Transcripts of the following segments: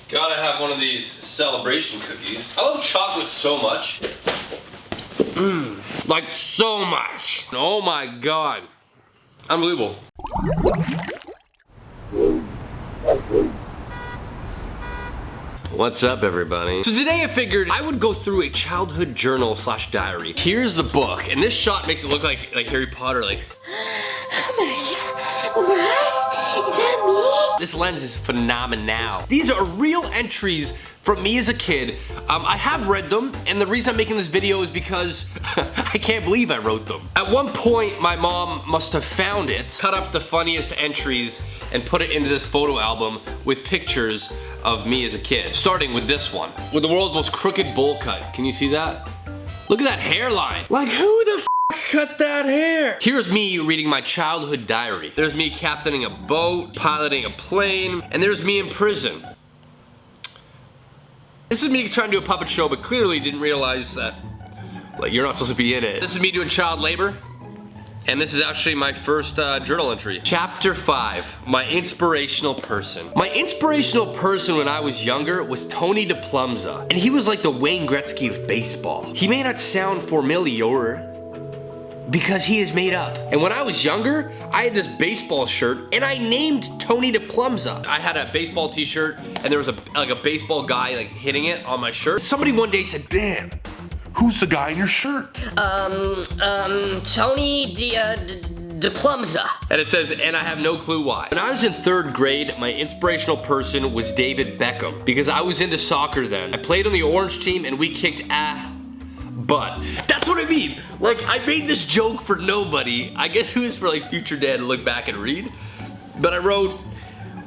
Gotta have one of these celebration cookies. I love chocolate so much. Like so much. Oh my God. Unbelievable. What's up, everybody? So today I figured I would go through a childhood journal / diary. Here's the book, and this shot makes it look like Harry Potter, like. Oh my God, what? Is that me? This lens is phenomenal. These are real entries from me as a kid. I have read them, and the reason I'm making this video is because I can't believe I wrote them. At one point, my mom must have found it, cut up the funniest entries, and put it into this photo album with pictures of me as a kid. Starting with this one, with the world's most crooked bowl cut. Can you see that? Look at that hairline. Like, who the cut that hair? Here's me reading my childhood diary. There's me captaining a boat, piloting a plane, and there's me in prison. This is me trying to do a puppet show, but clearly didn't realize that, like, you're not supposed to be in it. This is me doing child labor, and this is actually my first journal entry. Chapter 5, my inspirational person. My inspirational person when I was younger was Tony DePlumza, and he was like the Wayne Gretzky of baseball. He may not sound familiar, because he is made up. And when I was younger, I had this baseball shirt and I named Tony DePlumza. I had a baseball t-shirt and there was a baseball guy like hitting it on my shirt. Somebody one day said, "Dan, who's the guy in your shirt?" Tony DePlumza. And it says, and I have no clue why. When I was in 3rd grade, my inspirational person was David Beckham because I was into soccer then. I played on the orange team and we kicked butt. That's what I mean. Like, I made this joke for nobody. I guess it was for like future dad to look back and read. But I wrote,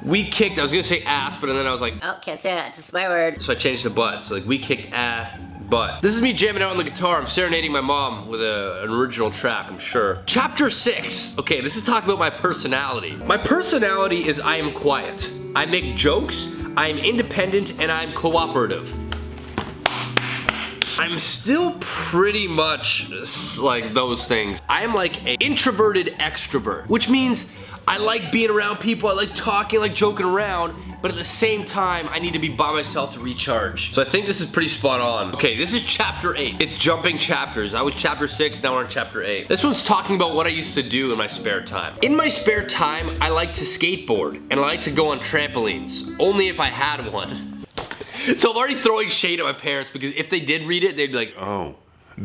we kicked, I was gonna say ass, but then I was like, oh, can't say that, it's a swear word. So I changed the butt. So like, we kicked butt. This is me jamming out on the guitar. I'm serenading my mom with an original track, I'm sure. Chapter 6. Okay, this is talking about my personality. My personality is I am quiet. I make jokes, I am independent, and I'm cooperative. I'm still pretty much like those things. I am like an introverted extrovert, which means I like being around people, I like talking, I like joking around, but at the same time, I need to be by myself to recharge. So I think this is pretty spot on. Okay, this is chapter 8. It's jumping chapters. I was chapter 6, now we're on chapter 8. This one's talking about what I used to do in my spare time. In my spare time, I like to skateboard, and I like to go on trampolines, only if I had one. So I'm already throwing shade at my parents because if they did read it, they'd be like, oh,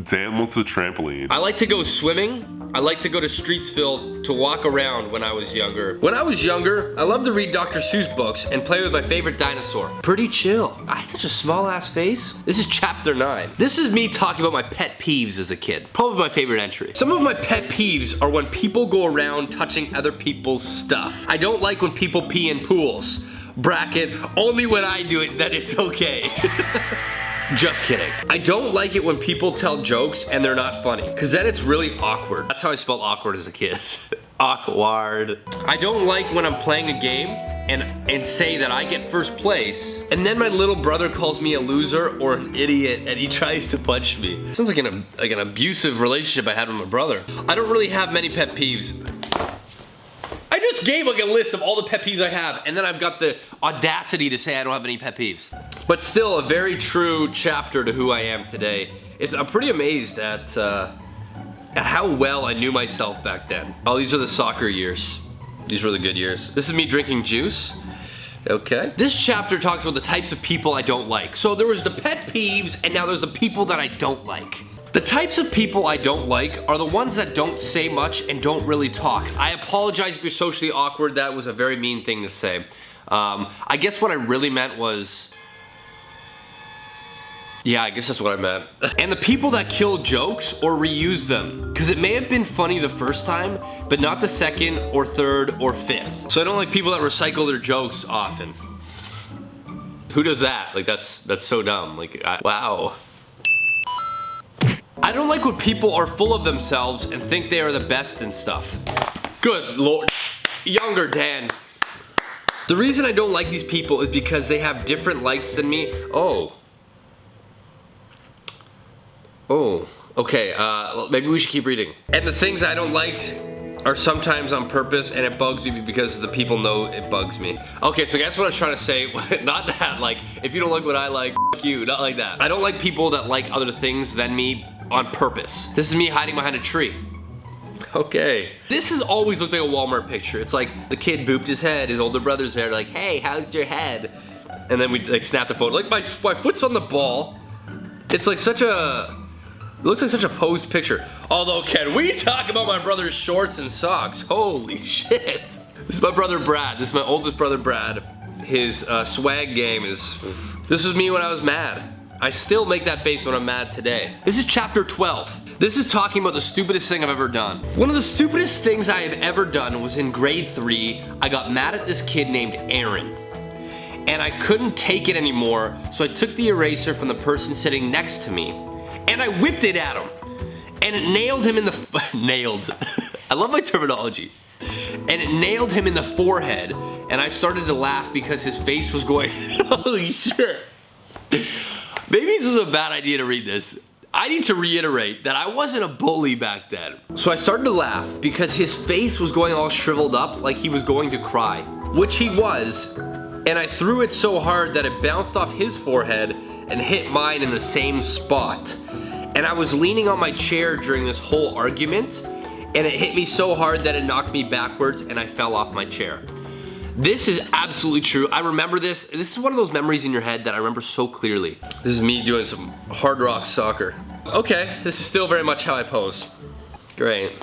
Dan wants a trampoline. I like to go swimming. I like to go to Streetsville to walk around when I was younger. When I was younger, I loved to read Dr. Seuss books and play with my favorite dinosaur. Pretty chill. I had such a small ass face. This is chapter 9. This is me talking about my pet peeves as a kid. Probably my favorite entry. Some of my pet peeves are when people go around touching other people's stuff. I don't like when people pee in pools. Bracket, only when I do it that it's okay. Just kidding. I don't like it when people tell jokes and they're not funny, because then it's really awkward. That's how I spelled awkward as a kid. Awkward. I don't like when I'm playing a game and say that I get first place, and then my little brother calls me a loser or an idiot and he tries to punch me. Sounds like an abusive relationship I had with my brother. I don't really have many pet peeves. I just gave like a list of all the pet peeves I have, and then I've got the audacity to say I don't have any pet peeves. But still, a very true chapter to who I am today. I'm pretty amazed at how well I knew myself back then. Oh, these are the soccer years. These were the good years. This is me drinking juice. Okay. This chapter talks about the types of people I don't like. So there was the pet peeves, and now there's the people that I don't like. The types of people I don't like are the ones that don't say much and don't really talk. I apologize if you're socially awkward. That was a very mean thing to say. I guess what I really meant was... Yeah, I guess that's what I meant. And the people that kill jokes or reuse them. Because it may have been funny the first time, but not the second or third or fifth. So I don't like people that recycle their jokes often. Who does that? Like, that's so dumb. Like, wow. I don't like when people are full of themselves and think they are the best and stuff. Good Lord. Younger Dan. The reason I don't like these people is because they have different likes than me. Oh, okay, maybe we should keep reading. And the things I don't like are sometimes on purpose, and it bugs me because the people know it bugs me. Okay, so guess what I was trying to say? Not that, like, if you don't like what I like, f you, not like that. I don't like people that like other things than me on purpose. This is me hiding behind a tree. Okay. This has always looked like a Walmart picture. It's like the kid booped his head, his older brother's there, like, hey, how's your head? And then we like snap the photo. Like my foot's on the ball. It's like such a, it looks like such a posed picture. Although, can we talk about my brother's shorts and socks? Holy shit. This is my brother Brad. This is my oldest brother Brad. His swag game is, this is me when I was mad. I still make that face when I'm mad today. This is chapter 12. This is talking about the stupidest thing I've ever done. One of the stupidest things I have ever done was in grade 3. I got mad at this kid named Aaron. And I couldn't take it anymore, so I took the eraser from the person sitting next to me, and I whipped it at him. And it nailed him in the, nailed. I love my terminology. And it nailed him in the forehead, and I started to laugh because his face was going, holy shit. Maybe this is a bad idea to read this. I need to reiterate that I wasn't a bully back then. So I started to laugh because his face was going all shriveled up like he was going to cry, which he was, and I threw it so hard that it bounced off his forehead and hit mine in the same spot. And I was leaning on my chair during this whole argument, and it hit me so hard that it knocked me backwards and I fell off my chair. This is absolutely true. I remember this. This is one of those memories in your head that I remember so clearly. This is me doing some hard rock soccer. Okay, this is still very much how I pose. Great.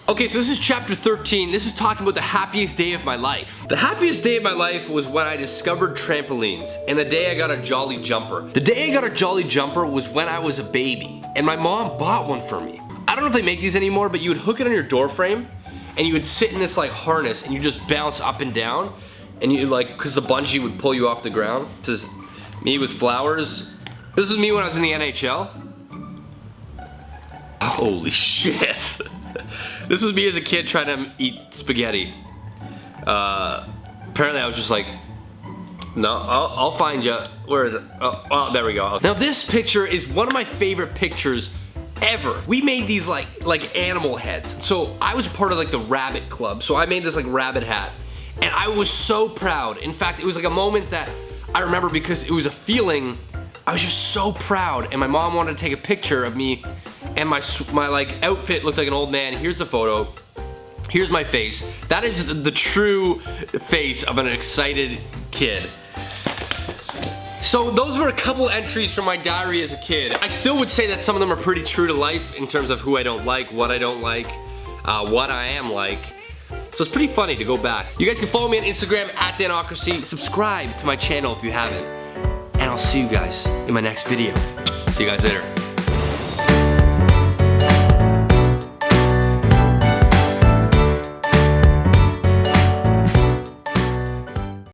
Okay, so this is chapter 13. This is talking about the happiest day of my life. The happiest day of my life was when I discovered trampolines and the day I got a Jolly Jumper. The day I got a Jolly Jumper was when I was a baby and my mom bought one for me. I don't know if they make these anymore, but you would hook it on your door frame and you would sit in this like harness and you just bounce up and down, and you like, cause the bungee would pull you off the ground. This is me with flowers. This is me when I was in the NHL. Holy shit. This is me as a kid trying to eat spaghetti. Apparently I was just like, no, I'll find you. Where is it? Oh, there we go. Now this picture is one of my favorite pictures ever. We made these like animal heads. So I was a part of like the rabbit club. So I made this like rabbit hat, and I was so proud. In fact, it was like a moment that I remember because it was a feeling. I was just so proud, and my mom wanted to take a picture of me, and my like outfit looked like an old man. Here's the photo. Here's my face. That is the true face of an excited kid. So those were a couple entries from my diary as a kid. I still would say that some of them are pretty true to life in terms of who I don't like, what I don't like, what I am like. So it's pretty funny to go back. You guys can follow me on Instagram at Danocracy. Subscribe to my channel if you haven't. And I'll see you guys in my next video. See you guys later.